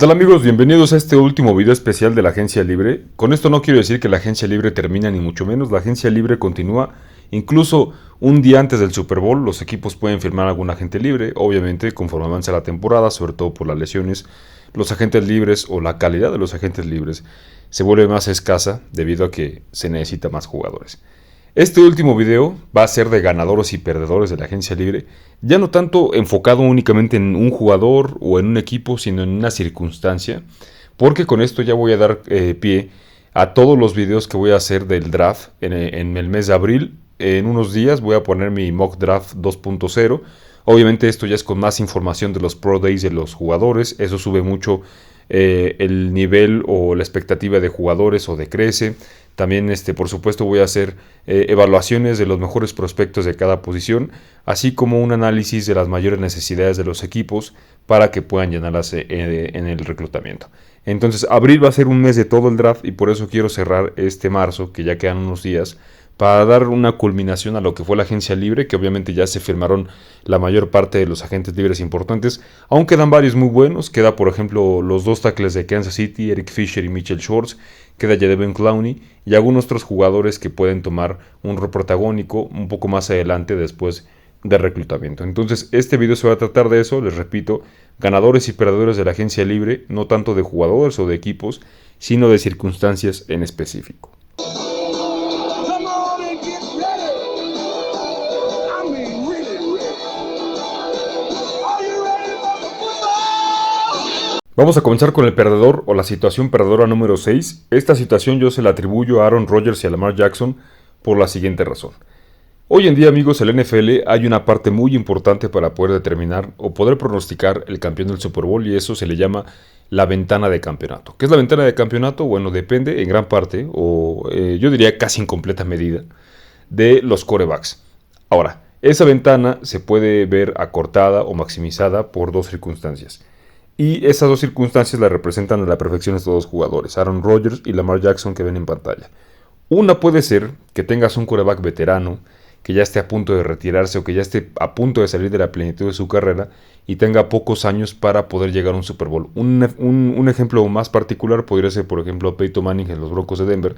¿Qué tal amigos? Bienvenidos a este último video especial de la agencia libre. Con esto no quiero decir que la agencia libre termina ni mucho menos, la agencia libre continúa. Incluso un día antes del Super Bowl los equipos pueden firmar a algún agente libre, obviamente conforme avanza la temporada, sobre todo por las lesiones. Los agentes libres o la calidad de los agentes libres se vuelve más escasa debido a que se necesita más jugadores. Este último video va a ser de ganadores y perdedores de la agencia libre, ya no tanto enfocado únicamente en un jugador o en un equipo, sino en una circunstancia, porque con esto ya voy a dar pie a todos los videos que voy a hacer del draft en el mes de abril. En unos días voy a poner mi mock draft 2.0. Obviamente esto ya es con más información de los Pro Days de los jugadores, eso sube mucho el nivel o la expectativa de jugadores o decrece. También por supuesto voy a hacer evaluaciones de los mejores prospectos de cada posición, así como un análisis de las mayores necesidades de los equipos para que puedan llenarlas en el reclutamiento. Entonces abril va a ser un mes de todo el draft y por eso quiero cerrar este marzo, que ya quedan unos días, para dar una culminación a lo que fue la agencia libre, que obviamente ya se firmaron la mayor parte de los agentes libres importantes. Aún quedan varios muy buenos, queda por ejemplo los dos tackles de Kansas City, Eric Fisher y Mitchell Schwartz, queda Jadeveon Clowney y algunos otros jugadores que pueden tomar un rol protagónico un poco más adelante después de reclutamiento. Entonces este video se va a tratar de eso, les repito, ganadores y perdedores de la agencia libre, no tanto de jugadores o de equipos, sino de circunstancias en específico. Vamos a comenzar con el perdedor o la situación perdedora número 6. Esta situación yo se la atribuyo a Aaron Rodgers y a Lamar Jackson por la siguiente razón. Hoy en día, amigos, en la NFL hay una parte muy importante para poder determinar o poder pronosticar el campeón del Super Bowl y eso se le llama la ventana de campeonato. ¿Qué es la ventana de campeonato? Bueno, depende en gran parte o yo diría casi en completa medida de los quarterbacks. Ahora, esa ventana se puede ver acortada o maximizada por dos circunstancias. Y esas dos circunstancias la representan a la perfección estos dos jugadores, Aaron Rodgers y Lamar Jackson, que ven en pantalla. Una puede ser que tengas un quarterback veterano, que ya esté a punto de retirarse o que ya esté a punto de salir de la plenitud de su carrera y tenga pocos años para poder llegar a un Super Bowl. Un ejemplo más particular podría ser, por ejemplo, Peyton Manning en los Broncos de Denver.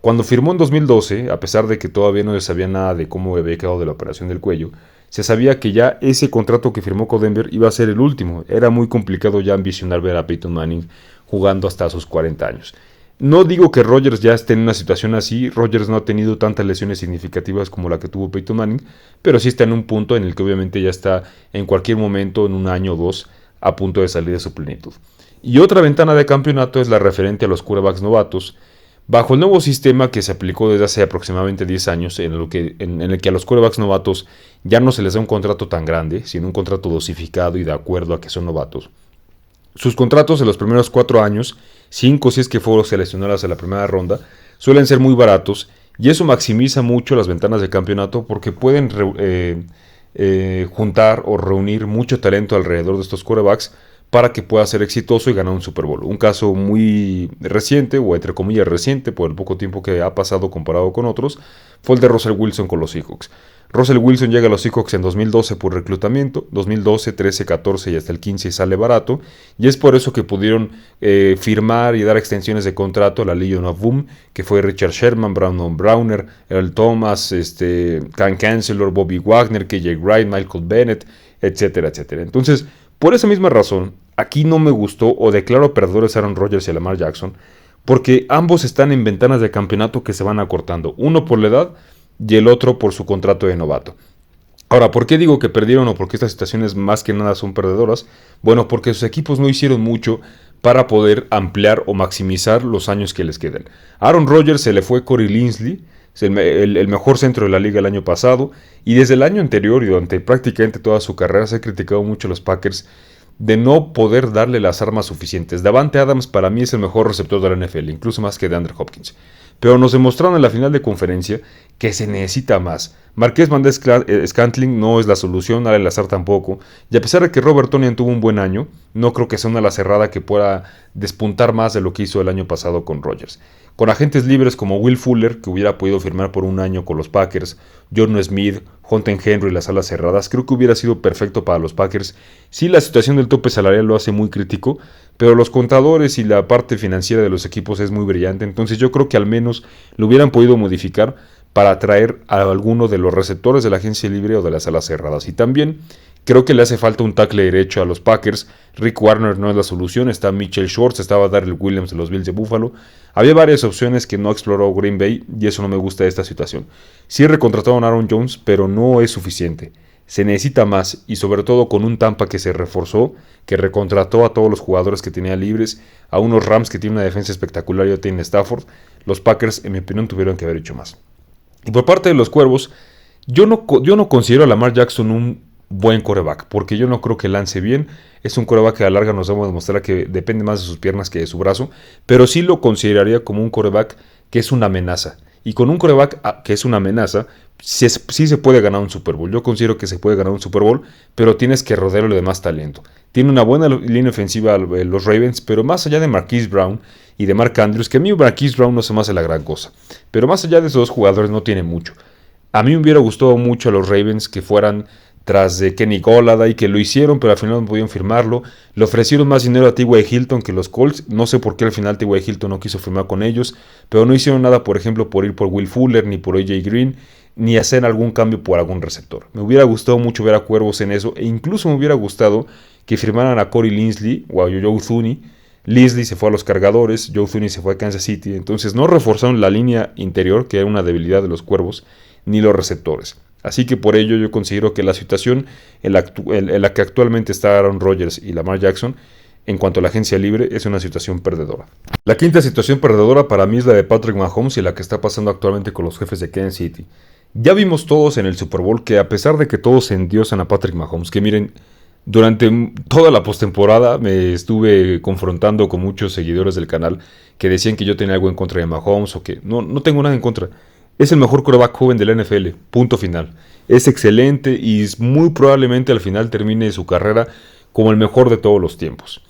Cuando firmó en 2012, a pesar de que todavía no se sabía nada de cómo había quedado de la operación del cuello, se sabía que ya ese contrato que firmó con Denver iba a ser el último. Era muy complicado ya ambicionar ver a Peyton Manning jugando hasta sus 40 años. No digo que Rodgers ya esté en una situación así, Rodgers no ha tenido tantas lesiones significativas como la que tuvo Peyton Manning, pero sí está en un punto en el que obviamente ya está en cualquier momento, en un año o dos, a punto de salir de su plenitud. Y otra ventana de campeonato es la referente a los quarterbacks novatos. Bajo el nuevo sistema que se aplicó desde hace aproximadamente 10 años, en el que a los quarterbacks novatos ya no se les da un contrato tan grande, sino un contrato dosificado y de acuerdo a que son novatos. Sus contratos en los primeros 4 años, 5 si es que fueron seleccionados en la primera ronda, suelen ser muy baratos y eso maximiza mucho las ventanas de campeonato porque pueden juntar o reunir mucho talento alrededor de estos quarterbacks para que pueda ser exitoso y ganar un Super Bowl. Un caso muy reciente, o entre comillas reciente, por el poco tiempo que ha pasado comparado con otros, fue el de Russell Wilson con los Seahawks. Russell Wilson llega a los Seahawks en 2012 por reclutamiento, 2012, 13, 14 y hasta el 15 sale barato, y es por eso que pudieron firmar y dar extensiones de contrato a la Legion of Boom, que fue Richard Sherman, Brandon Browner, Earl Thomas, Cam Chancellor, Bobby Wagner, KJ Wright, Michael Bennett, etcétera, etcétera. Entonces, por esa misma razón, aquí no me gustó o declaro perdedores a Aaron Rodgers y a Lamar Jackson, porque ambos están en ventanas de campeonato que se van acortando, uno por la edad y el otro por su contrato de novato. Ahora, ¿por qué digo que perdieron o por qué estas situaciones más que nada son perdedoras? Bueno, porque sus equipos no hicieron mucho para poder ampliar o maximizar los años que les quedan. A Aaron Rodgers se le fue Corey Linsley, el mejor centro de la liga el año pasado, y desde el año anterior y durante prácticamente toda su carrera se ha criticado mucho a los Packers de no poder darle las armas suficientes. Davante Adams para mí es el mejor receptor de la NFL, incluso más que de Andrew Hopkins. Pero nos demostraron en la final de conferencia que se necesita más. Marqués Valdes-Scantling no es la solución, Allen Lazard tampoco. Y a pesar de que Robert Tonyan tuvo un buen año, no creo que sea una ala cerrada que pueda despuntar más de lo que hizo el año pasado con Rodgers. Con agentes libres como Will Fuller, que hubiera podido firmar por un año con los Packers, Jordan Smith, Hunter Henry y las alas cerradas, creo que hubiera sido perfecto para los Packers. Sí, la situación del tope salarial lo hace muy crítico, pero los contadores y la parte financiera de los equipos es muy brillante, entonces yo creo que al menos lo hubieran podido modificar para atraer a alguno de los receptores de la agencia libre o de las alas cerradas. Y también creo que le hace falta un tackle derecho a los Packers. Rick Warner no es la solución, está Mitchell Schwartz, estaba Darrell Williams de los Bills de Buffalo. Había varias opciones que no exploró Green Bay y eso no me gusta de esta situación. Sí recontrataron a Aaron Jones, pero no es suficiente. Se necesita más y sobre todo con un Tampa que se reforzó, que recontrató a todos los jugadores que tenía libres, a unos Rams que tienen una defensa espectacular y ya tienen Stafford. Los Packers, en mi opinión, tuvieron que haber hecho más. Y por parte de los Cuervos, yo no considero a Lamar Jackson un buen quarterback, porque yo no creo que lance bien. Es un quarterback que a la larga nos vamos a demostrar que depende más de sus piernas que de su brazo, pero sí lo consideraría como un quarterback que es una amenaza. Y con un quarterback que es una amenaza, sí se puede ganar un Super Bowl. Yo considero que se puede ganar un Super Bowl, pero tienes que rodearlo de más talento. Tiene una buena línea ofensiva los Ravens, pero más allá de Marquise Brown y de Mark Andrews, que a mí Marquise Brown no se me hace la gran cosa, pero más allá de esos dos jugadores no tiene mucho. A mí me hubiera gustado mucho a los Ravens que fueran tras de Kenny Golladay, que lo hicieron, pero al final no pudieron firmarlo. Le ofrecieron más dinero a T.Y. Hilton que los Colts. No sé por qué al final T.Y. Hilton no quiso firmar con ellos, pero no hicieron nada, por ejemplo, por ir por Will Fuller, ni por A.J. Green, ni hacer algún cambio por algún receptor. Me hubiera gustado mucho ver a Cuervos en eso, e incluso me hubiera gustado que firmaran a Corey Linsley o a Joe Thuney. Linsley se fue a los Cargadores, Joe Thuney se fue a Kansas City, entonces no reforzaron la línea interior, que era una debilidad de los Cuervos, ni los receptores. Así que por ello yo considero que la situación en la que actualmente está Aaron Rodgers y Lamar Jackson en cuanto a la agencia libre es una situación perdedora. La quinta situación perdedora para mí es la de Patrick Mahomes y la que está pasando actualmente con los Jefes de Kansas City. Ya vimos todos en el Super Bowl que a pesar de que todos endiosan a Patrick Mahomes, que miren, durante toda la postemporada me estuve confrontando con muchos seguidores del canal que decían que yo tenía algo en contra de Mahomes o que no tengo nada en contra. Es el mejor quarterback joven de la NFL, punto final. Es excelente y muy probablemente al final termine su carrera como el mejor de todos los tiempos.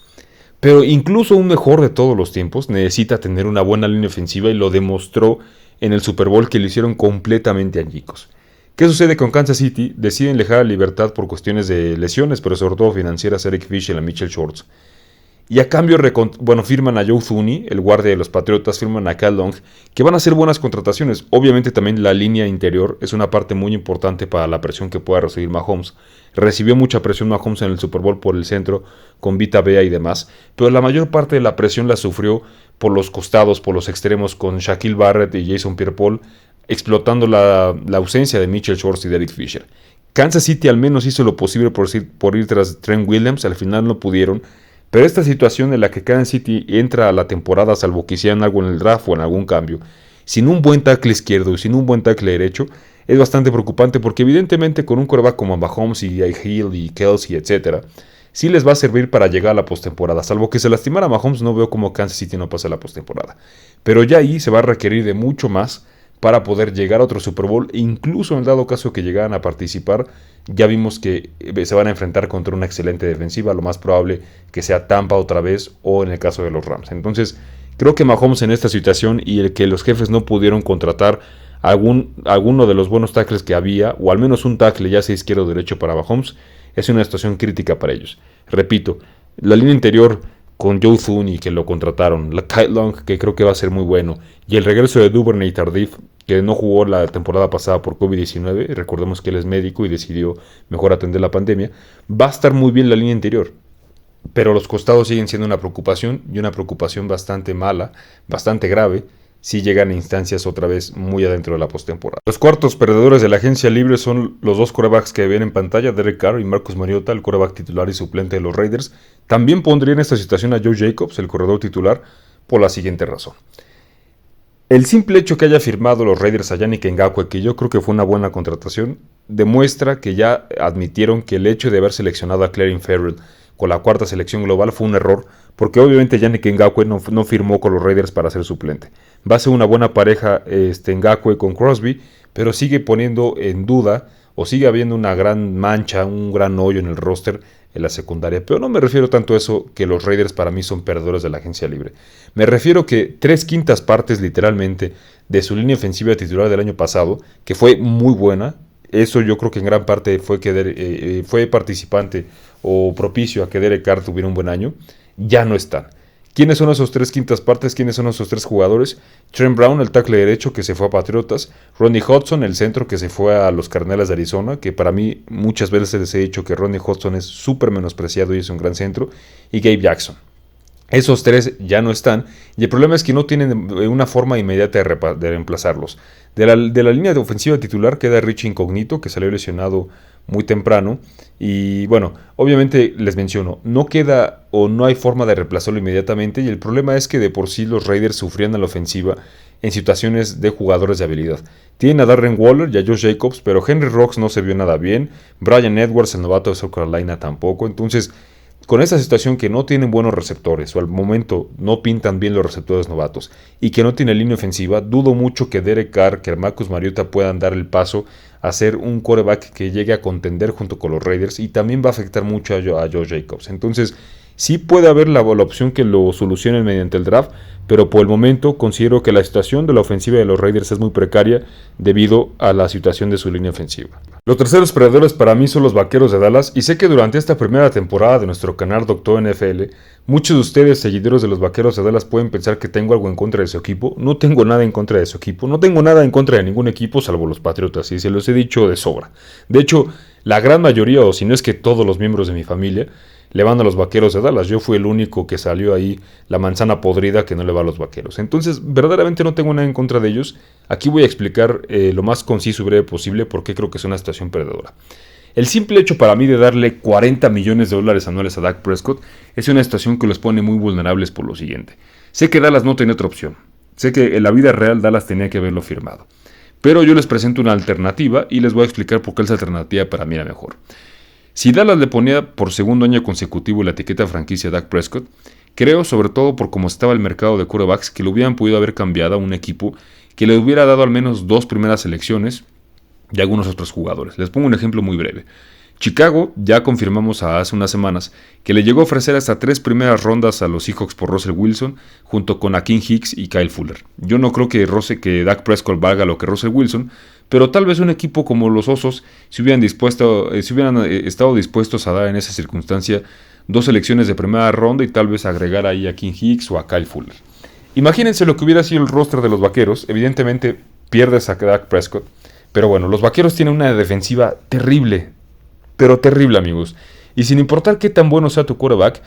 Pero incluso un mejor de todos los tiempos necesita tener una buena línea ofensiva y lo demostró en el Super Bowl que le hicieron completamente añicos. ¿Qué sucede con Kansas City? Deciden dejar a libertad por cuestiones de lesiones, pero sobre todo financieras, a Eric Fisher y a Mitchell Schwartz. Y a cambio, firman a Joe Thuney, el guardia de los Patriotas, firman a Kyle Long, que van a ser buenas contrataciones. Obviamente también la línea interior es una parte muy importante para la presión que pueda recibir Mahomes. Recibió mucha presión Mahomes en el Super Bowl por el centro, con Vita Vea y demás, pero la mayor parte de la presión la sufrió por los costados, por los extremos, con Shaquille Barrett y Jason Pierre-Paul, explotando la ausencia de Mitchell Schwartz y de Eric Fisher. Kansas City al menos hizo lo posible por ir tras Trent Williams, al final no pudieron. Pero esta situación en la que Kansas City entra a la temporada, salvo que hicieran algo en el draft o en algún cambio, sin un buen tackle izquierdo y sin un buen tackle derecho, es bastante preocupante porque evidentemente con un quarterback como Mahomes y Hill y Kelsey, etc., sí les va a servir para llegar a la postemporada. Salvo que se lastimara Mahomes, no veo cómo Kansas City no pasa la postemporada. Pero ya ahí se va a requerir de mucho más para poder llegar a otro Super Bowl, e incluso en dado caso que llegaran a participar, ya vimos que se van a enfrentar contra una excelente defensiva, lo más probable que sea Tampa otra vez o en el caso de los Rams. Entonces, creo que Mahomes en esta situación y el que los jefes no pudieron contratar alguno de los buenos tackles que había, o al menos un tackle ya sea izquierdo o derecho para Mahomes, es una situación crítica para ellos. Repito, la línea interior con Joe Thuney, que lo contrataron, la Kyle Long, que creo que va a ser muy bueno, y el regreso de Duvernay Tardif, que no jugó la temporada pasada por COVID-19, recordemos que él es médico y decidió mejor atender la pandemia, va a estar muy bien la línea interior. Pero los costados siguen siendo una preocupación, y una preocupación bastante mala, bastante grave, si llegan a instancias otra vez muy adentro de la postemporada. Los cuartos perdedores de la agencia libre son los dos quarterbacks que ven en pantalla, Derek Carr y Marcus Mariota, el quarterback titular y suplente de los Raiders. También pondría en esta situación a Joe Jacobs, el corredor titular, por la siguiente razón. El simple hecho que haya firmado los Raiders a Yannick Ngakoue, que yo creo que fue una buena contratación, demuestra que ya admitieron que el hecho de haber seleccionado a Clelin Ferrell con la cuarta selección global fue un error, porque obviamente Yannick Ngakoue no firmó con los Raiders para ser suplente. Va a ser una buena pareja Ngakoue con Crosby, pero sigue poniendo en duda, o sigue habiendo una gran mancha, un gran hoyo en el roster en la secundaria. Pero no me refiero tanto a eso, que los Raiders para mí son perdedores de la agencia libre. Me refiero que 3/5 partes literalmente de su línea ofensiva titular del año pasado, que fue muy buena, eso yo creo que en gran parte fue participante o propicio a que Derek Carr tuviera un buen año, ya no están. ¿Quiénes son esos 3/5 partes? ¿Quiénes son esos 3 jugadores? Trent Brown, el tackle derecho que se fue a Patriotas. Ronnie Hudson, el centro que se fue a los Cardenales de Arizona, que para mí muchas veces les he dicho que Ronnie Hudson es súper menospreciado y es un gran centro. Y Gabe Jackson. Esos 3 ya no están, y el problema es que no tienen una forma inmediata de reemplazarlos. De la línea de ofensiva titular queda Richie Incognito, que salió lesionado muy temprano, y bueno, obviamente les menciono, no queda o no hay forma de reemplazarlo inmediatamente, y el problema es que de por sí los Raiders sufrían a la ofensiva en situaciones de jugadores de habilidad. Tienen a Darren Waller y a Josh Jacobs, pero Henry Rocks no se vio nada bien, Bryan Edwards, el novato de South Carolina, tampoco. Entonces, con esta situación que no tienen buenos receptores, o al momento no pintan bien los receptores novatos, y que no tiene línea ofensiva, dudo mucho que Derek Carr, que Marcus Mariota puedan dar el paso a ser un quarterback que llegue a contender junto con los Raiders, y también va a afectar mucho a Josh Jacobs. Entonces, sí puede haber la opción que lo solucionen mediante el draft, pero por el momento considero que la situación de la ofensiva de los Raiders es muy precaria debido a la situación de su línea ofensiva. Los terceros perdedores para mí son los Vaqueros de Dallas, y sé que durante esta primera temporada de nuestro canal Doctor NFL, muchos de ustedes, seguidores de los Vaqueros de Dallas, pueden pensar que tengo algo en contra de su equipo. No tengo nada en contra de su equipo, no tengo nada en contra de ningún equipo salvo los Patriotas, y se los he dicho de sobra. De hecho, la gran mayoría, o si no es que todos los miembros de mi familia, le van a los Vaqueros de Dallas. Yo fui el único que salió ahí la manzana podrida que no le va a los Vaqueros. Entonces, verdaderamente no tengo nada en contra de ellos. Aquí voy a explicar lo más conciso y breve posible por qué creo que es una situación perdedora. El simple hecho para mí de darle $40 millones anuales a Dak Prescott es una situación que los pone muy vulnerables por lo siguiente. Sé que Dallas no tenía otra opción. Sé que en la vida real Dallas tenía que haberlo firmado. Pero yo les presento una alternativa y les voy a explicar por qué esa alternativa para mí era mejor. Si Dallas le ponía por segundo año consecutivo la etiqueta franquicia a Dak Prescott, creo, sobre todo por cómo estaba el mercado de quarterbacks, que lo hubieran podido haber cambiado a un equipo que le hubiera dado al menos 2 primeras selecciones y algunos otros jugadores. Les pongo un ejemplo muy breve. Chicago, ya confirmamos hace unas semanas, que le llegó a ofrecer hasta 3 primeras rondas a los Seahawks por Russell Wilson, junto con Akiem Hicks y Kyle Fuller. Yo no creo que Dak Prescott valga lo que Russell Wilson, pero tal vez un equipo como los Osos, si hubieran estado dispuestos a dar en esa circunstancia 2 selecciones de primera ronda y tal vez agregar ahí a Akiem Hicks o a Kyle Fuller. Imagínense lo que hubiera sido el roster de los Vaqueros. Evidentemente pierdes a Dak Prescott, pero bueno, los Vaqueros tienen una defensiva terrible, pero terrible, amigos. Y sin importar qué tan bueno sea tu quarterback,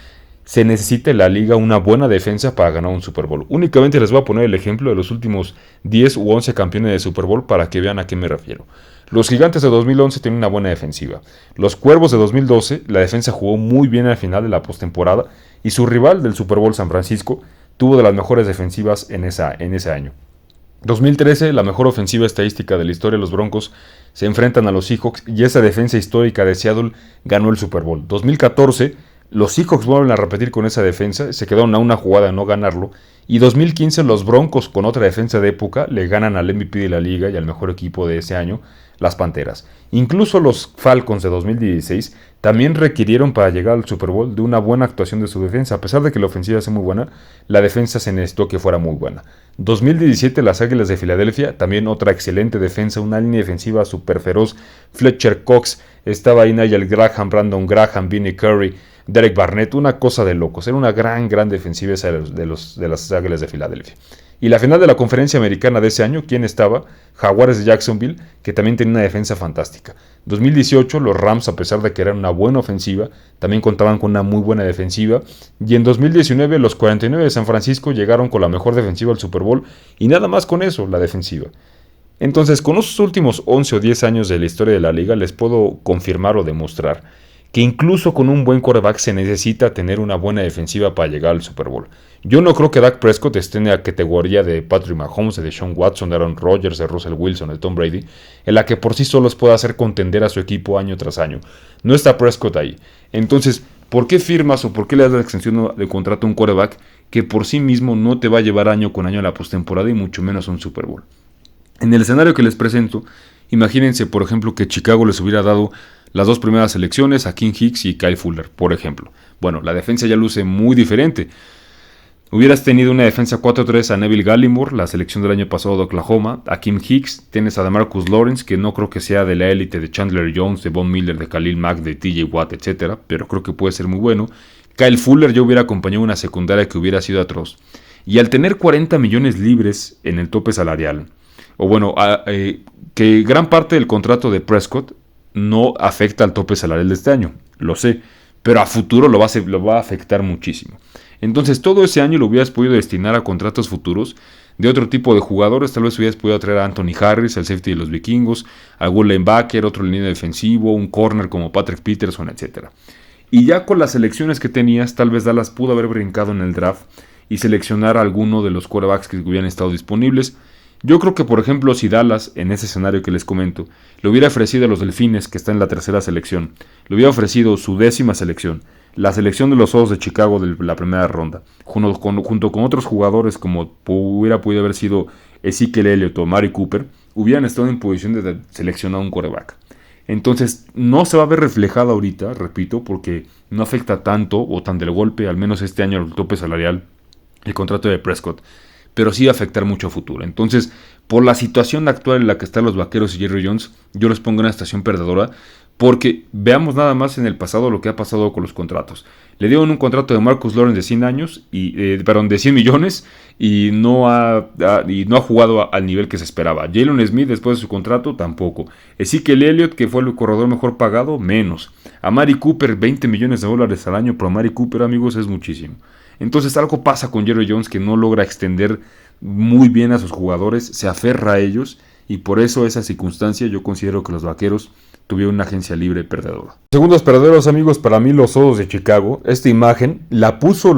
se necesita en la liga una buena defensa para ganar un Super Bowl. Únicamente les voy a poner el ejemplo de los últimos 10 u 11 campeones de Super Bowl para que vean a qué me refiero. Los Gigantes de 2011 tienen una buena defensiva. Los Cuervos de 2012, la defensa jugó muy bien al final de la postemporada, y su rival del Super Bowl, San Francisco, tuvo de las mejores defensivas en ese año. 2013, la mejor ofensiva estadística de la historia de los Broncos, se enfrentan a los Seahawks y esa defensa histórica de Seattle ganó el Super Bowl. 2014, los Seahawks vuelven a repetir con esa defensa, se quedaron a una jugada de no ganarlo, y 2015 los Broncos, con otra defensa de época, le ganan al MVP de la liga y al mejor equipo de ese año, las Panteras. Incluso los Falcons de 2016 también requirieron para llegar al Super Bowl de una buena actuación de su defensa. A pesar de que la ofensiva es muy buena, la defensa se necesitó que fuera muy buena. 2017 las Águilas de Filadelfia, también otra excelente defensa, una línea defensiva súper feroz. Fletcher Cox, estaba ahí Nigel Graham, Brandon Graham, Vinnie Curry, Derek Barnett, una cosa de locos. Era una gran defensiva esa de las Águilas de Filadelfia. Y la final de la conferencia americana de ese año, ¿quién estaba? Jaguares de Jacksonville, que también tenía una defensa fantástica. 2018, los Rams, a pesar de que eran una buena ofensiva, también contaban con una muy buena defensiva. Y en 2019, los 49 de San Francisco llegaron con la mejor defensiva al Super Bowl, y nada más con eso, la defensiva. Entonces, con esos últimos 11 o 10 años de la historia de la liga, les puedo confirmar o demostrar que incluso con un buen quarterback se necesita tener una buena defensiva para llegar al Super Bowl. Yo no creo que Dak Prescott esté en la categoría de Patrick Mahomes, de Deshaun Watson, de Aaron Rodgers, de Russell Wilson, de Tom Brady, en la que por sí solos pueda hacer contender a su equipo año tras año. No está Prescott ahí. Entonces, ¿por qué firmas o por qué le das la extensión de contrato a un quarterback que por sí mismo no te va a llevar año con año a la postemporada y mucho menos a un Super Bowl? En el escenario que les presento, imagínense, por ejemplo, que Chicago les hubiera dado las dos primeras selecciones, Akiem Hicks y Kyle Fuller, por ejemplo. Bueno, la defensa ya luce muy diferente. Hubieras tenido una defensa 4-3 a Neville Gallimore, la selección del año pasado de Oklahoma, Akiem Hicks, tienes a DeMarcus Lawrence, que no creo que sea de la élite de Chandler Jones, de Von Miller, de Khalil Mack, de TJ Watt, etc., pero creo que puede ser muy bueno. Kyle Fuller yo hubiera acompañado una secundaria que hubiera sido atroz. Y al tener 40 millones libres en el tope salarial, o bueno, que gran parte del contrato de Prescott no afecta al tope salarial de este año, lo sé, pero a futuro lo va a afectar muchísimo. Entonces todo ese año lo hubieras podido destinar a contratos futuros de otro tipo de jugadores. Tal vez hubieras podido traer a Anthony Harris, el safety de los Vikingos, algún linebacker, otro línea defensivo, un corner como Patrick Peterson, etc. Y ya con las selecciones que tenías, tal vez Dallas pudo haber brincado en el draft y seleccionar a alguno de los quarterbacks que hubieran estado disponibles. Yo creo que, por ejemplo, si Dallas, en ese escenario que les comento, le hubiera ofrecido a los Delfines, que está en la tercera selección, le hubiera ofrecido su 10ª selección, la selección de los Osos de Chicago de la primera ronda, junto con otros jugadores como hubiera podido haber sido Ezekiel Elliott o Mari Cooper, hubieran estado en posición de seleccionar un quarterback. Entonces no se va a ver reflejado ahorita, repito, porque no afecta tanto o tan del golpe, al menos este año, el tope salarial, el contrato de Prescott, pero sí va a afectar mucho a futuro. Entonces, por la situación actual en la que están los Vaqueros y Jerry Jones, yo les pongo una estación perdedora, porque veamos nada más en el pasado lo que ha pasado con los contratos. Le dieron un contrato de Marcus Lawrence de 100 años, de 100 millones, y no ha jugado al nivel que se esperaba. Jalen Smith, después de su contrato, tampoco. Ezekiel Elliott, que fue el corredor mejor pagado, menos. A Mari Cooper, $20 millones al año, pero a Mari Cooper, amigos, es muchísimo. Entonces algo pasa con Jerry Jones, que no logra extender muy bien a sus jugadores, se aferra a ellos, y por eso esa circunstancia yo considero que los Vaqueros tuvieron una agencia libre perdedora. Segundos perdedores, amigos, para mí los Osos de Chicago. Esta imagen la puso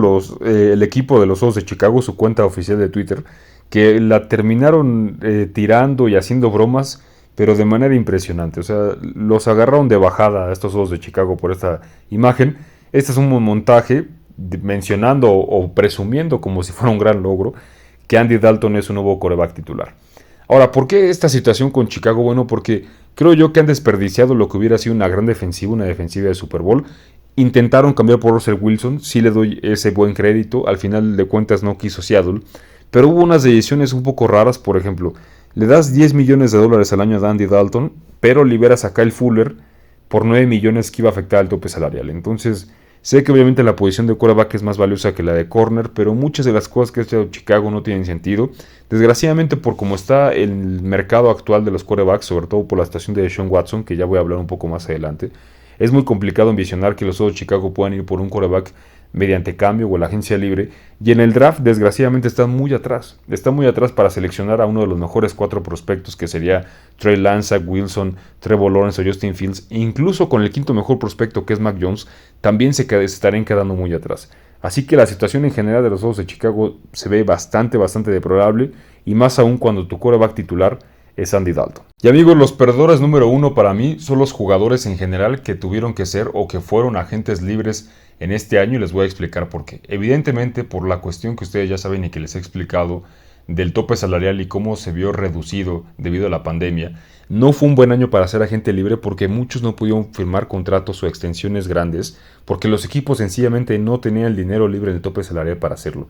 el equipo de los Osos de Chicago, su cuenta oficial de Twitter, que la terminaron tirando y haciendo bromas, pero de manera impresionante. O sea, los agarraron de bajada a estos Osos de Chicago por esta imagen. Este es un montaje mencionando o presumiendo como si fuera un gran logro que Andy Dalton es un nuevo quarterback titular. Ahora, ¿por qué esta situación con Chicago? Bueno, porque creo yo que han desperdiciado lo que hubiera sido una gran defensiva, una defensiva de Super Bowl. Intentaron cambiar por Russell Wilson, sí le doy ese buen crédito, al final de cuentas no quiso Seattle, pero hubo unas decisiones un poco raras. Por ejemplo, le das $10 millones al año a Andy Dalton, pero liberas a Kyle Fuller por 9 millones que iba a afectar al tope salarial. Entonces, sé que obviamente la posición de quarterback es más valiosa que la de corner, pero muchas de las cosas que ha hecho Chicago no tienen sentido. Desgraciadamente, por cómo está el mercado actual de los quarterbacks, sobre todo por la situación de Deshaun Watson, que ya voy a hablar un poco más adelante, es muy complicado envisionar que los Osos de Chicago puedan ir por un quarterback mediante cambio o la agencia libre, y en el draft desgraciadamente está muy atrás para seleccionar a uno de los mejores 4 prospectos, que sería Trey Lance, Zach Wilson, Trevor Lawrence o Justin Fields. E incluso con el quinto mejor prospecto, que es Mac Jones, también se estarían quedando muy atrás. Así que la situación en general de los Osos de Chicago se ve bastante deplorable, y más aún cuando tu quarterback titular es Andy Dalton. Y amigos, los perdedores número 1 para mí son los jugadores en general que tuvieron que ser o que fueron agentes libres en este año, y les voy a explicar por qué. Evidentemente, por la cuestión que ustedes ya saben y que les he explicado del tope salarial y cómo se vio reducido debido a la pandemia, no fue un buen año para ser agente libre, porque muchos no pudieron firmar contratos o extensiones grandes porque los equipos sencillamente no tenían el dinero libre en el tope salarial para hacerlo.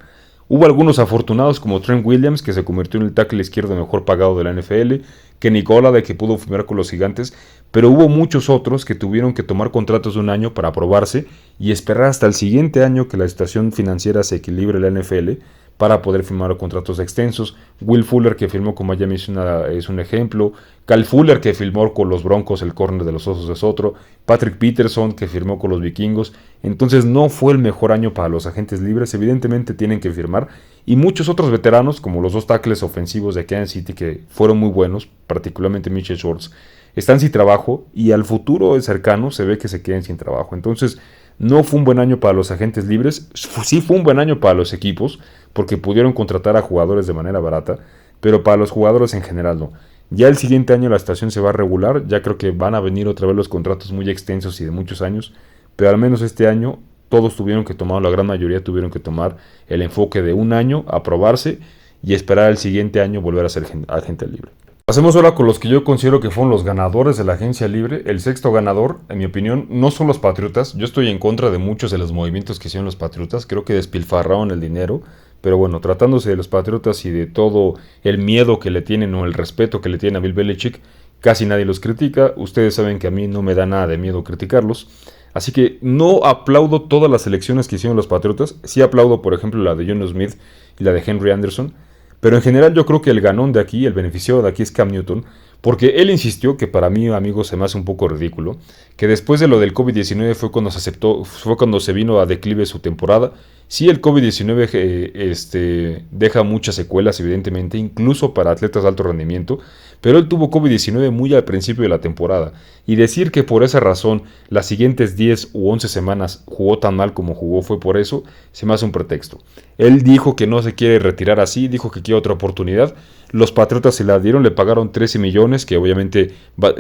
Hubo algunos afortunados como Trent Williams, que se convirtió en el tackle izquierdo mejor pagado de la NFL, Kenny Golladay, que pudo firmar con los Gigantes, pero hubo muchos otros que tuvieron que tomar contratos de un año para aprobarse y esperar hasta el siguiente año que la situación financiera se equilibre en la NFL para poder firmar contratos extensos. Will Fuller, que firmó con Miami, es un ejemplo. Kyle Fuller, que firmó con los Broncos, el corner de los Osos, es otro. Patrick Peterson, que firmó con los Vikingos. Entonces no fue el mejor año para los agentes libres, evidentemente tienen que firmar. Y muchos otros veteranos, como los 2 tackles ofensivos de Kansas City, que fueron muy buenos, particularmente Mitchell Schwartz, están sin trabajo, y al futuro cercano se ve que se queden sin trabajo. Entonces no fue un buen año para los agentes libres. Sí fue un buen año para los equipos, porque pudieron contratar a jugadores de manera barata, pero para los jugadores en general no. Ya el siguiente año la situación se va a regular, ya creo que van a venir otra vez los contratos muy extensos y de muchos años, pero al menos este año todos tuvieron que tomar, la gran mayoría tuvieron que tomar el enfoque de un año, aprobarse y esperar el siguiente año volver a ser agente libre. Pasemos ahora con los que yo considero que fueron los ganadores de la agencia libre. El sexto ganador, en mi opinión, no son los Patriotas. Yo estoy en contra de muchos de los movimientos que hicieron los Patriotas. Creo que despilfarraron el dinero. Pero bueno, tratándose de los Patriotas y de todo el miedo que le tienen o el respeto que le tienen a Bill Belichick, casi nadie los critica. Ustedes saben que a mí no me da nada de miedo criticarlos. Así que no aplaudo todas las elecciones que hicieron los Patriotas. Sí aplaudo, por ejemplo, la de Geno Smith y la de Henry Anderson. Pero en general yo creo que el ganón de aquí, el beneficiado de aquí es Cam Newton, porque él insistió, que para mí, amigo, se me hace un poco ridículo, que después de lo del COVID-19 fue cuando se aceptó, fue cuando se vino a declive su temporada. Sí, el COVID-19 deja muchas secuelas, evidentemente, incluso para atletas de alto rendimiento, pero él tuvo COVID-19 muy al principio de la temporada, y decir que por esa razón las siguientes 10 u 11 semanas jugó tan mal como jugó fue por eso, se me hace un pretexto. Él dijo que no se quiere retirar así, dijo que quiere otra oportunidad. Los Patriotas se la dieron, le pagaron 13 millones, que obviamente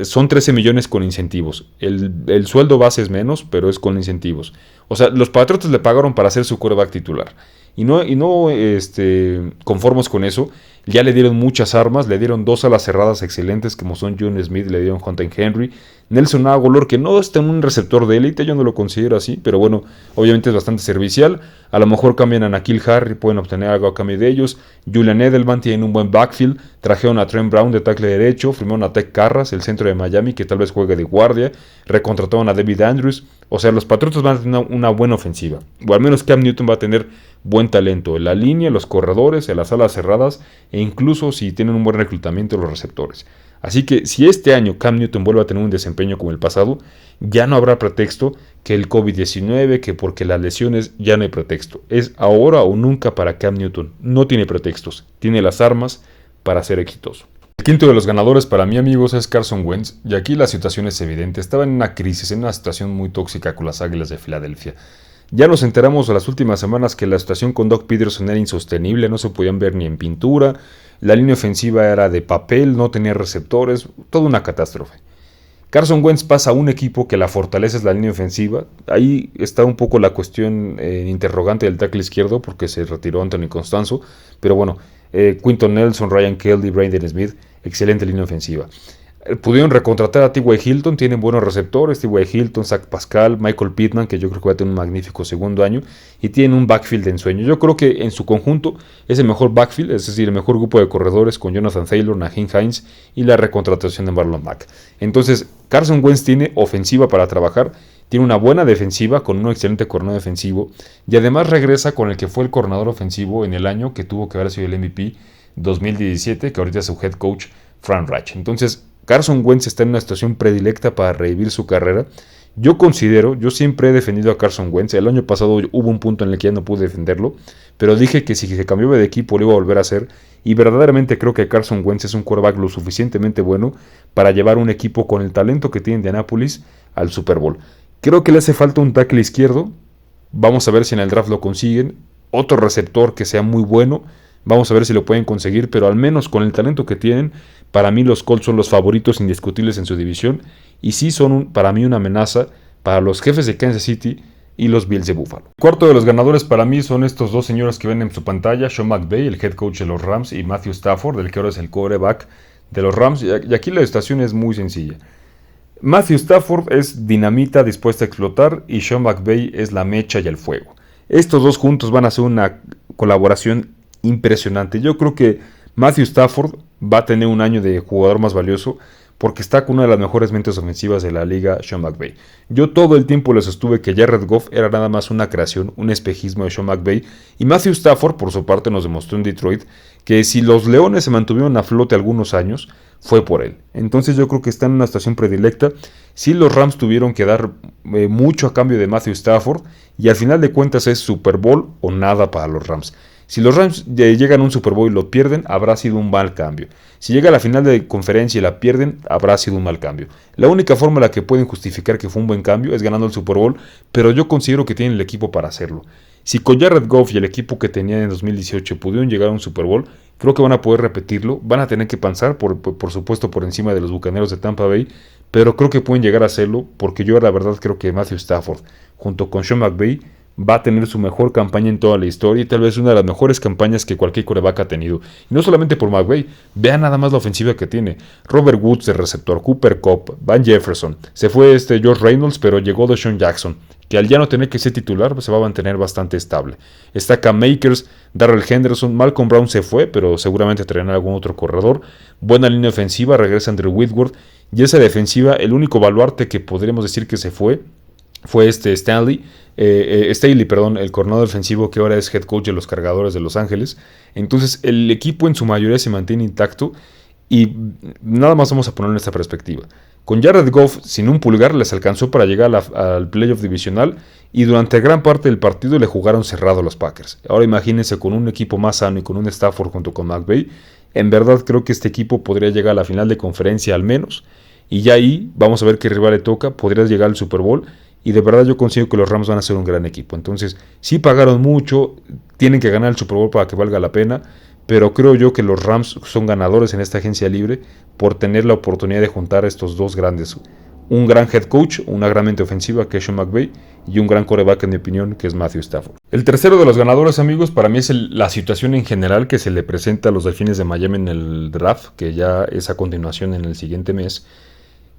son 13 millones con incentivos. El sueldo base es menos, pero es con incentivos. O sea, los Patriotas le pagaron para ser su quarterback titular. Y no conformes con eso, ya le dieron muchas armas, le dieron dos alas cerradas excelentes como son John Smith, le dieron Hunter Henry, Nelson Agholor, que no está en un receptor de élite, yo no lo considero así, pero bueno, obviamente es bastante servicial. A lo mejor cambian a N'Keal Harry, pueden obtener algo a cambio de ellos. Julian Edelman tiene un buen backfield, trajeron a Trent Brown de tackle derecho, firmaron a Tech Carras, el centro de Miami, que tal vez juegue de guardia, recontrataron a David Andrews. O sea, los Patriotas van a tener una buena ofensiva, o al menos Cam Newton va a tener buen talento en la línea, en los corredores, en las alas cerradas, e incluso si tienen un buen reclutamiento los receptores. Así que si este año Cam Newton vuelve a tener un desempeño como el pasado, ya no habrá pretexto que el COVID-19, que porque las lesiones, ya no hay pretexto. Es ahora o nunca para Cam Newton. No tiene pretextos, tiene las armas para ser exitoso. El quinto de los ganadores para mí, amigos, es Carson Wentz, y aquí la situación es evidente. Estaba en una crisis, en una situación muy tóxica con las Águilas de Filadelfia. Ya nos enteramos en las últimas semanas que la situación con Doug Peterson era insostenible, no se podían ver ni en pintura, la línea ofensiva era de papel, no tenía receptores, toda una catástrofe. Carson Wentz pasa a un equipo que la fortaleza es la línea ofensiva. Ahí está un poco la cuestión interrogante del tackle izquierdo porque se retiró Anthony Constanzo, pero bueno, Quinton Nelson, Ryan Kelly, Brandon Smith, excelente línea ofensiva. Pudieron recontratar a T.Y. Hilton, tienen buenos receptores, T.Y. Hilton, Zach Pascal, Michael Pittman, que yo creo que va a tener un magnífico segundo año, y tienen un backfield de ensueño. Yo creo que en su conjunto es el mejor backfield, es decir, el mejor grupo de corredores con Jonathan Taylor, Nyheim Hines y la recontratación de Marlon Mack. Entonces, Carson Wentz tiene ofensiva para trabajar, tiene una buena defensiva con un excelente coordinador defensivo, y además regresa con el que fue el coordinador ofensivo en el año que tuvo que haber sido el MVP 2017, que ahorita es su head coach, Frank Reich. Entonces, Carson Wentz está en una situación predilecta para revivir su carrera. Yo siempre he defendido a Carson Wentz. El año pasado hubo un punto en el que ya no pude defenderlo, pero dije que si se cambiaba de equipo lo iba a volver a hacer. Y verdaderamente creo que Carson Wentz es un quarterback lo suficientemente bueno para llevar un equipo con el talento que tiene Indianapolis al Super Bowl. Creo que le hace falta un tackle izquierdo. Vamos a ver si en el draft lo consiguen. Otro receptor que sea muy bueno. Vamos a ver si lo pueden conseguir, pero al menos con el talento que tienen, para mí los Colts son los favoritos indiscutibles en su división y sí son para mí una amenaza para los Jefes de Kansas City y los Bills de Buffalo. El cuarto de los ganadores para mí son estos dos señores que ven en su pantalla, Sean McVay, el head coach de los Rams, y Matthew Stafford, el que ahora es el quarterback de los Rams, y aquí la estación es muy sencilla. Matthew Stafford es dinamita dispuesta a explotar y Sean McVay es la mecha y el fuego. Estos dos juntos van a hacer una colaboración impresionante. Yo creo que Matthew Stafford va a tener un año de jugador más valioso porque está con una de las mejores mentes ofensivas de la liga, Sean McVay. Yo todo el tiempo les sostuve que Jared Goff era nada más una creación, un espejismo de Sean McVay, y Matthew Stafford por su parte nos demostró en Detroit que si los Leones se mantuvieron a flote algunos años, fue por él. Entonces yo creo que está en una situación predilecta. Sí, los Rams tuvieron que dar mucho a cambio de Matthew Stafford, y al final de cuentas es Super Bowl o nada para los Rams. Si los Rams llegan a un Super Bowl y lo pierden, habrá sido un mal cambio. Si llega a la final de conferencia y la pierden, habrá sido un mal cambio. La única forma en la que pueden justificar que fue un buen cambio es ganando el Super Bowl, pero yo considero que tienen el equipo para hacerlo. Si con Jared Goff y el equipo que tenían en 2018 pudieron llegar a un Super Bowl, creo que van a poder repetirlo. Van a tener que pensar, por supuesto, por encima de los Bucaneros de Tampa Bay, pero creo que pueden llegar a hacerlo porque yo la verdad creo que Matthew Stafford, junto con Sean McVay, va a tener su mejor campaña en toda la historia y tal vez una de las mejores campañas que cualquier quarterback ha tenido. Y no solamente por McVay, vean nada más la ofensiva que tiene. Robert Woods de receptor, Cooper Kupp, Van Jefferson, se fue Josh Reynolds, pero llegó DeSean Jackson, que al ya no tener que ser titular, pues se va a mantener bastante estable. Está Cam Akers, Darrell Henderson, Malcolm Brown se fue, pero seguramente traerán algún otro corredor. Buena línea ofensiva, regresa Andrew Whitworth. Y esa defensiva, el único baluarte que podríamos decir que se fue Staley, el coordinador defensivo que ahora es head coach de los Cargadores de Los Ángeles. Entonces el equipo en su mayoría se mantiene intacto y nada más vamos a ponerlo en esta perspectiva. Con Jared Goff sin un pulgar les alcanzó para llegar al playoff divisional y durante gran parte del partido le jugaron cerrado a los Packers. Ahora imagínense con un equipo más sano y con un Stafford junto con McVay. En verdad creo que este equipo podría llegar a la final de conferencia al menos. Y ya ahí vamos a ver qué rival le toca. Podría llegar al Super Bowl. Y de verdad yo considero que los Rams van a ser un gran equipo. Entonces, sí pagaron mucho. Tienen que ganar el Super Bowl para que valga la pena. Pero creo yo que los Rams son ganadores en esta agencia libre por tener la oportunidad de juntar a estos dos grandes. Un gran head coach, una gran mente ofensiva que es Sean McVay y un gran quarterback en mi opinión que es Matthew Stafford. El tercero de los ganadores, amigos, para mí es la situación en general que se le presenta a los Delfines de Miami en el draft, que ya es a continuación en el siguiente mes.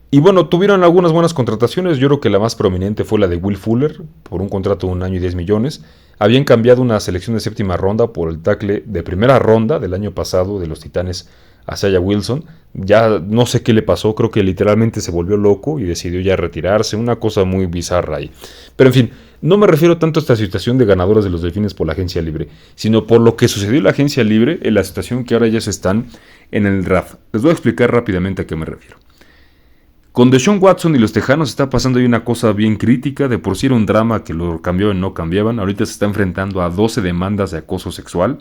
Y bueno, tuvieron algunas buenas contrataciones. Yo creo que la más prominente fue la de Will Fuller, por un contrato de 1 año y 10 millones. Habían cambiado una selección de séptima ronda por el tackle de primera ronda del año pasado de los Titanes, Isaiah Wilson. Ya no sé qué le pasó, creo que literalmente se volvió loco y decidió ya retirarse. Una cosa muy bizarra ahí. Pero en fin, no me refiero tanto a esta situación de ganadores de los Delfines por la agencia libre, sino por lo que sucedió en la agencia libre, en la situación que ahora ellos están en el draft. Les voy a explicar rápidamente a qué me refiero. Con Deshaun Watson y los Tejanos está pasando ahí una cosa bien crítica. De por sí era un drama que lo cambiaban y no cambiaban. Ahorita se está enfrentando a 12 demandas de acoso sexual.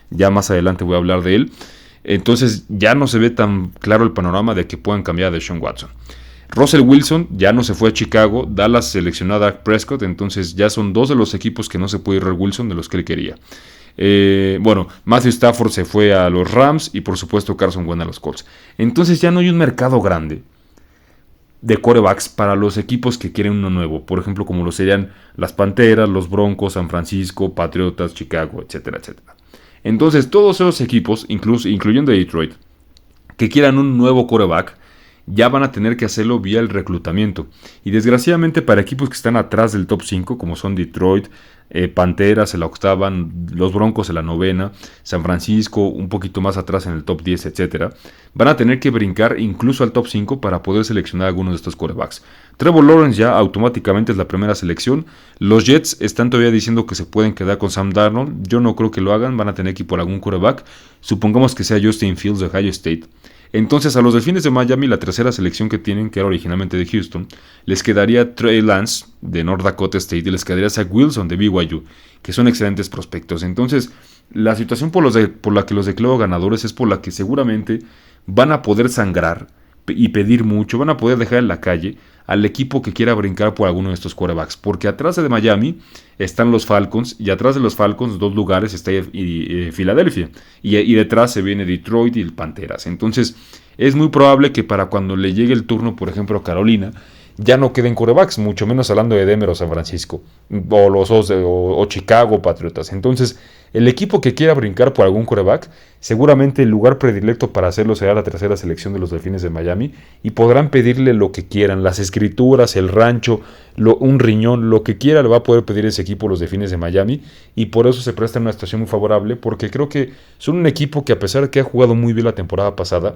Ya más adelante voy a hablar de él. Entonces ya no se ve tan claro el panorama de que puedan cambiar a Deshaun Watson. Russell Wilson ya no se fue a Chicago. Dallas seleccionó a Dak Prescott. Entonces ya son 2 de los equipos que no se puede ir Wilson de los que él quería. Matthew Stafford se fue a los Rams y por supuesto Carson Wentz a los Colts. Entonces ya no hay un mercado grande de quarterbacks para los equipos que quieren uno nuevo, por ejemplo como lo serían las Panteras, los Broncos, San Francisco, Patriotas, Chicago, etcétera, etcétera. Entonces todos esos equipos, incluyendo Detroit, que quieran un nuevo quarterback, ya van a tener que hacerlo vía el reclutamiento. Y desgraciadamente para equipos que están atrás del top 5, como son Detroit, Panteras en la octava, los Broncos en la novena, San Francisco un poquito más atrás en el top 10, etc. Van a tener que brincar incluso al top 5 para poder seleccionar algunos de estos quarterbacks. Trevor Lawrence ya automáticamente es la primera selección. Los Jets están todavía diciendo que se pueden quedar con Sam Darnold. Yo no creo que lo hagan, van a tener que ir por algún quarterback. Supongamos que sea Justin Fields de Ohio State. Entonces a los Delfines de Miami, la tercera selección que tienen, que era originalmente de Houston, les quedaría Trey Lance de North Dakota State y les quedaría Zach Wilson de BYU, que son excelentes prospectos. Entonces la situación por la que los declaro ganadores es por la que seguramente van a poder sangrar y pedir mucho, van a poder dejar en la calle al equipo que quiera brincar por alguno de estos quarterbacks, porque atrás de Miami están los Falcons y atrás de los Falcons 2 lugares está Filadelfia y detrás se viene Detroit y el Panteras. Entonces es muy probable que para cuando le llegue el turno, por ejemplo a Carolina, ya no queden quarterbacks, mucho menos hablando de Denver o San Francisco o Chicago Patriotas. Entonces el equipo que quiera brincar por algún quarterback, seguramente el lugar predilecto para hacerlo será la tercera selección de los Delfines de Miami y podrán pedirle lo que quieran, las escrituras, el rancho, un riñón, lo que quiera le va a poder pedir ese equipo los Delfines de Miami y por eso se presta en una situación muy favorable porque creo que son un equipo que a pesar de que ha jugado muy bien la temporada pasada,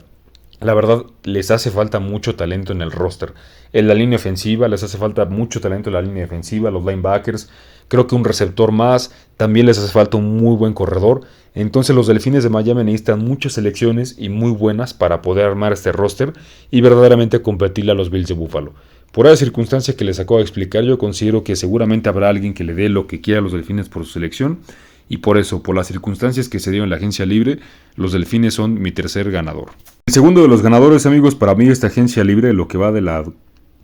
la verdad, les hace falta mucho talento en el roster. En la línea ofensiva, les hace falta mucho talento en la línea defensiva, los linebackers. Creo que un receptor más, también les hace falta un muy buen corredor. Entonces los Delfines de Miami necesitan muchas selecciones y muy buenas para poder armar este roster y verdaderamente competirle a los Bills de Buffalo. Por esa circunstancia que les acabo de explicar, yo considero que seguramente habrá alguien que le dé lo que quiera a los Delfines por su selección. Y por eso, por las circunstancias que se dieron en la agencia libre, los Delfines son mi tercer ganador. El segundo de los ganadores, amigos, para mí esta agencia libre, lo que va de la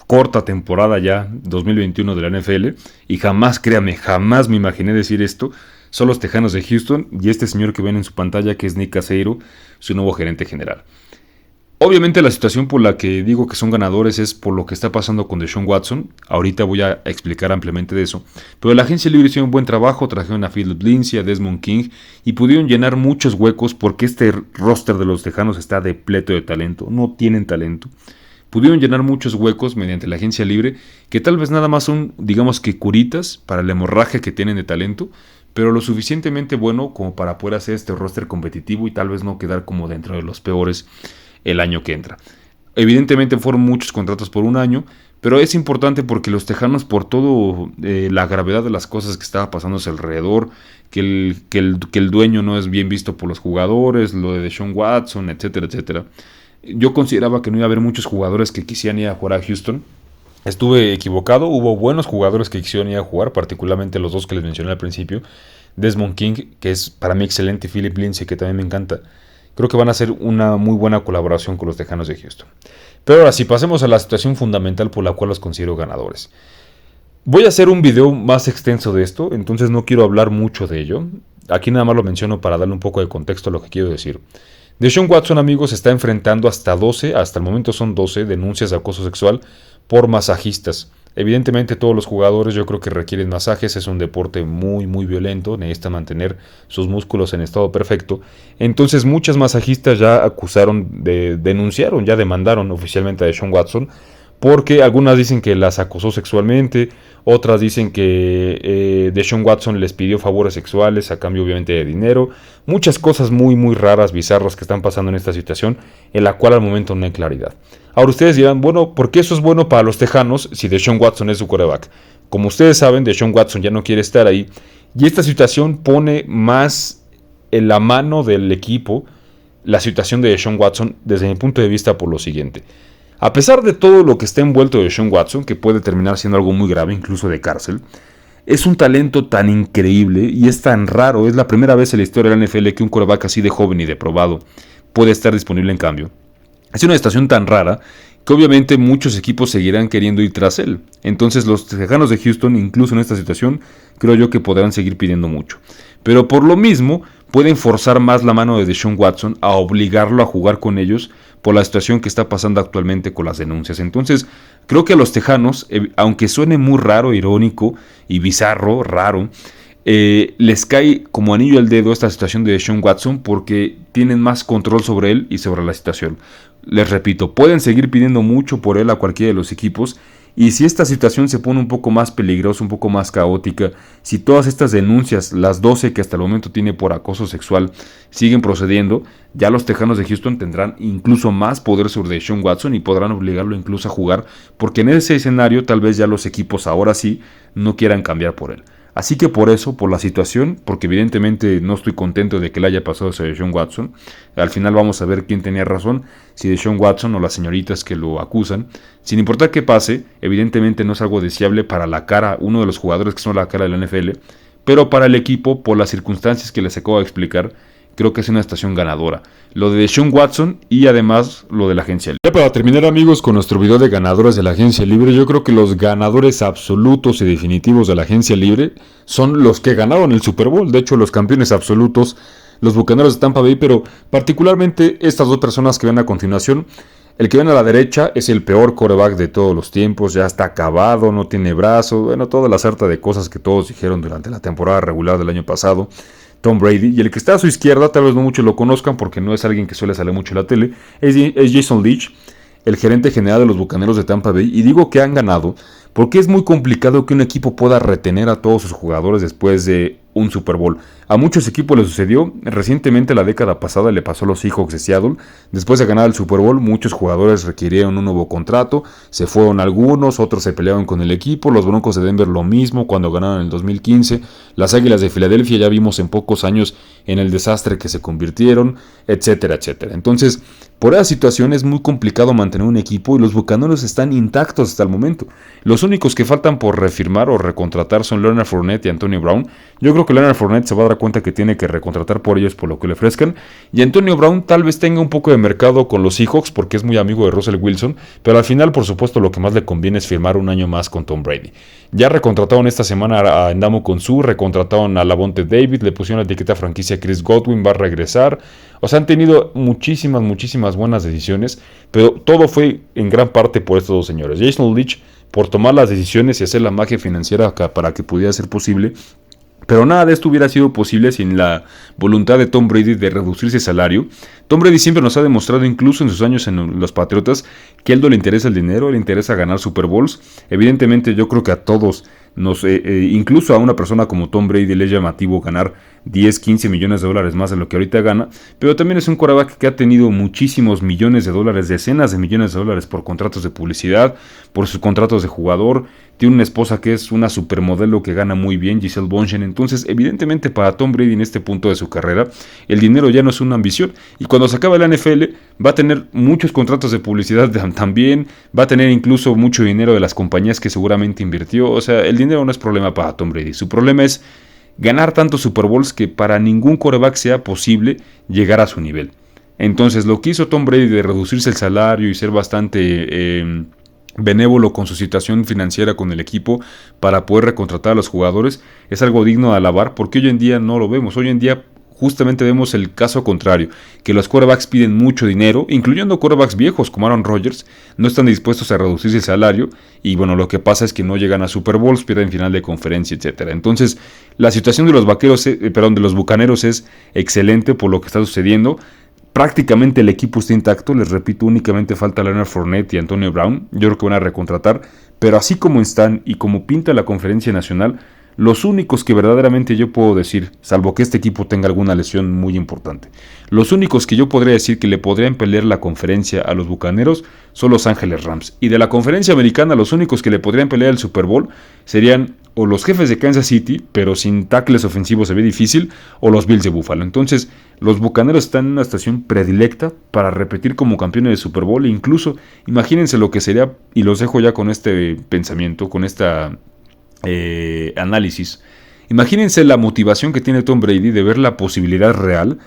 corta temporada ya 2021 de la NFL, y jamás, créame, jamás me imaginé decir esto, son los Tejanos de Houston y este señor que ven en su pantalla que es Nick Caseiro, su nuevo gerente general. Obviamente la situación por la que digo que son ganadores es por lo que está pasando con Deshaun Watson. Ahorita voy a explicar ampliamente de eso. Pero la agencia libre hizo un buen trabajo, trajeron a Philip Lindsay, a Desmond King y pudieron llenar muchos huecos porque este roster de los Tejanos está depleto de talento. No tienen talento. Pudieron llenar muchos huecos mediante la agencia libre que tal vez nada más son, digamos que curitas para el hemorragia que tienen de talento, pero lo suficientemente bueno como para poder hacer este roster competitivo y tal vez no quedar como dentro de los peores el año que entra. Evidentemente fueron muchos contratos por un año, pero es importante porque los Tejanos, por todo la gravedad de las cosas que estaba pasándose alrededor, que el dueño no es bien visto por los jugadores, lo de Deshaun Watson, etcétera, etcétera. Yo consideraba que no iba a haber muchos jugadores que quisieran ir a jugar a Houston. Estuve equivocado, hubo buenos jugadores que quisieron ir a jugar, particularmente los dos que les mencioné al principio. Desmond King, que es para mí excelente, y Philip Lindsay, que también me encanta. Creo que van a hacer una muy buena colaboración con los Tejanos de Houston. Pero ahora sí, pasemos a la situación fundamental por la cual los considero ganadores. Voy a hacer un video más extenso de esto, entonces no quiero hablar mucho de ello. Aquí nada más lo menciono para darle un poco de contexto a lo que quiero decir. Deshaun Watson, amigos, está enfrentando hasta el momento son 12 denuncias de acoso sexual por masajistas. Evidentemente todos los jugadores yo creo que requieren masajes, es un deporte muy violento, necesita mantener sus músculos en estado perfecto. Entonces muchas masajistas ya denunciaron, ya demandaron oficialmente a Deshaun Watson, porque algunas dicen que las acosó sexualmente, otras dicen que Deshaun Watson les pidió favores sexuales a cambio obviamente de dinero. Muchas cosas muy raras, bizarras que están pasando en esta situación, en la cual al momento no hay claridad. Ahora ustedes dirán, bueno, ¿por qué eso es bueno para los Tejanos si Deshaun Watson es su quarterback? Como ustedes saben, Deshaun Watson ya no quiere estar ahí, y esta situación pone más en la mano del equipo la situación de Deshaun Watson desde mi punto de vista por lo siguiente. A pesar de todo lo que está envuelto de Deshaun Watson, que puede terminar siendo algo muy grave, incluso de cárcel, es un talento tan increíble y es tan raro. Es la primera vez en la historia de la NFL que un quarterback así de joven y de probado puede estar disponible en cambio. Es una situación tan rara que obviamente muchos equipos seguirán queriendo ir tras él. Entonces los Tejanos de Houston, incluso en esta situación, creo yo que podrán seguir pidiendo mucho. Pero por lo mismo, pueden forzar más la mano de Deshaun Watson a obligarlo a jugar con ellos por la situación que está pasando actualmente con las denuncias. Entonces, creo que a los Tejanos, aunque suene muy raro, irónico y bizarro, raro, les cae como anillo al dedo esta situación de Deshaun Watson porque tienen más control sobre él y sobre la situación. Les repito, pueden seguir pidiendo mucho por él a cualquiera de los equipos. Y si esta situación se pone un poco más peligrosa, un poco más caótica, si todas estas denuncias, las 12 que hasta el momento tiene por acoso sexual, siguen procediendo, ya los Tejanos de Houston tendrán incluso más poder sobre Deshaun Watson y podrán obligarlo incluso a jugar, porque en ese escenario tal vez ya los equipos ahora sí no quieran cambiar por él. Así que por eso, por la situación, porque evidentemente no estoy contento de que le haya pasado a Deshaun Watson, al final vamos a ver quién tenía razón, si Deshaun Watson o las señoritas que lo acusan. Sin importar qué pase, evidentemente no es algo deseable para la cara, uno de los jugadores que son la cara de la NFL, pero para el equipo, por las circunstancias que les acabo de explicar, creo que es una estación ganadora. Lo de Deshaun Watson y además lo de la agencia libre. Ya para terminar, amigos, con nuestro video de ganadores de la agencia libre, yo creo que los ganadores absolutos y definitivos de la agencia libre son los que ganaron el Super Bowl. De hecho, los campeones absolutos, los Bucaneros de Tampa Bay, pero particularmente estas dos personas que ven a continuación. El que ven a la derecha es el peor quarterback de todos los tiempos, ya está acabado, no tiene brazos, bueno, toda la sarta de cosas que todos dijeron durante la temporada regular del año pasado. Tom Brady, y el que está a su izquierda, tal vez no muchos lo conozcan porque no es alguien que suele salir mucho en la tele, es Jason Leach, el gerente general de los Bucaneros de Tampa Bay, y digo que han ganado porque es muy complicado que un equipo pueda retener a todos sus jugadores después de un Super Bowl. A muchos equipos les sucedió, recientemente la década pasada le pasó a los Seahawks de Seattle, después de ganar el Super Bowl muchos jugadores requirieron un nuevo contrato, se fueron algunos, otros se pelearon con el equipo, los Broncos de Denver lo mismo cuando ganaron en el 2015, las Águilas de Filadelfia ya vimos en pocos años en el desastre que se convirtieron, etcétera, etcétera. Entonces, por esa situación es muy complicado mantener un equipo y los Bucaneros están intactos hasta el momento. Los únicos que faltan por refirmar o recontratar son Leonard Fournette y Antonio Brown. Yo creo que Leonard Fournette se va a dar cuenta que tiene que recontratar por ellos por lo que le ofrezcan. Y Antonio Brown tal vez tenga un poco de mercado con los Seahawks porque es muy amigo de Russell Wilson, pero al final, por supuesto, lo que más le conviene es firmar un año más con Tom Brady. Ya recontrataron esta semana a Ndamukong Suh, recontrataron a Lavonte David, le pusieron la etiqueta franquicia a Chris Godwin, va a regresar. O sea, han tenido muchísimas buenas decisiones, pero todo fue en gran parte por estos dos señores. Jason Leach por tomar las decisiones y hacer la magia financiera para que pudiera ser posible. Pero nada de esto hubiera sido posible sin la voluntad de Tom Brady de reducirse el salario. Tom Brady siempre nos ha demostrado, incluso en sus años en los Patriotas, que a él no le interesa el dinero, le interesa ganar Super Bowls. Evidentemente yo creo que a todos, incluso a una persona como Tom Brady le es llamativo ganar 10, 15 millones de dólares más de lo que ahorita gana, pero también es un quarterback que ha tenido muchísimos millones de dólares, decenas de millones de dólares por contratos de publicidad, por sus contratos de jugador. Tiene una esposa que es una supermodelo que gana muy bien, Giselle Bündchen. Entonces, evidentemente para Tom Brady en este punto de su carrera, el dinero ya no es una ambición. Y cuando se acabe la NFL, va a tener muchos contratos de publicidad también, va a tener incluso mucho dinero de las compañías que seguramente invirtió. O sea, el dinero no es problema para Tom Brady. Su problema es ganar tantos Super Bowls que para ningún quarterback sea posible llegar a su nivel. Entonces, lo que hizo Tom Brady de reducirse el salario y ser bastante benévolo con su situación financiera con el equipo para poder recontratar a los jugadores es algo digno de alabar, porque hoy en día no lo vemos. Hoy en día justamente vemos el caso contrario, que los quarterbacks piden mucho dinero, incluyendo quarterbacks viejos como Aaron Rodgers, no están dispuestos a reducirse el salario y bueno, lo que pasa es que no llegan a Super Bowls, pierden final de conferencia, etcétera. Entonces, la situación de de los Bucaneros es excelente por lo que está sucediendo. Prácticamente el equipo está intacto, les repito, únicamente falta Leonard Fournette y Antonio Brown. Yo creo que van a recontratar, pero así como están y como pinta la conferencia nacional, los únicos que verdaderamente yo puedo decir, salvo que este equipo tenga alguna lesión muy importante, los únicos que yo podría decir que le podrían pelear la conferencia a los Bucaneros son Los Ángeles Rams. Y de la conferencia americana, los únicos que le podrían pelear el Super Bowl serían o los Jefes de Kansas City, pero sin tackles ofensivos se ve difícil, o los Bills de Buffalo. Entonces, los Bucaneros están en una estación predilecta para repetir como campeones de Super Bowl. E incluso, imagínense lo que sería, y los dejo ya con este pensamiento, con esta análisis. Imagínense la motivación que tiene Tom Brady de ver la posibilidad real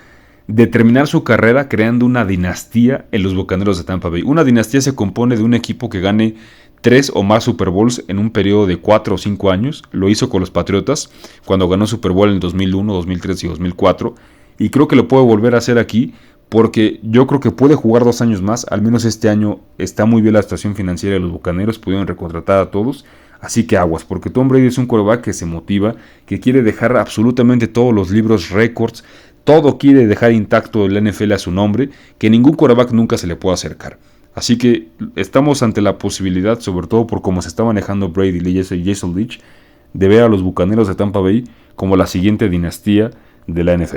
de terminar su carrera creando una dinastía en los Bucaneros de Tampa Bay. Una dinastía se compone de un equipo que gane 3 o más Super Bowls en un periodo de 4 o 5 años. Lo hizo con los Patriotas cuando ganó Super Bowl en 2001, 2003 y 2004. Y creo que lo puede volver a hacer aquí porque yo creo que puede jugar 2 años más. Al menos este año está muy bien la situación financiera de los Bucaneros. Pudieron recontratar a todos. Así que aguas, porque Tom Brady es un quarterback que se motiva, que quiere dejar absolutamente todos los libros, récords, todo quiere dejar intacto el NFL a su nombre, que ningún quarterback nunca se le pueda acercar. Así que estamos ante la posibilidad, sobre todo por cómo se está manejando Brady y Jason Leach, de ver a los Bucaneros de Tampa Bay como la siguiente dinastía de la NFL.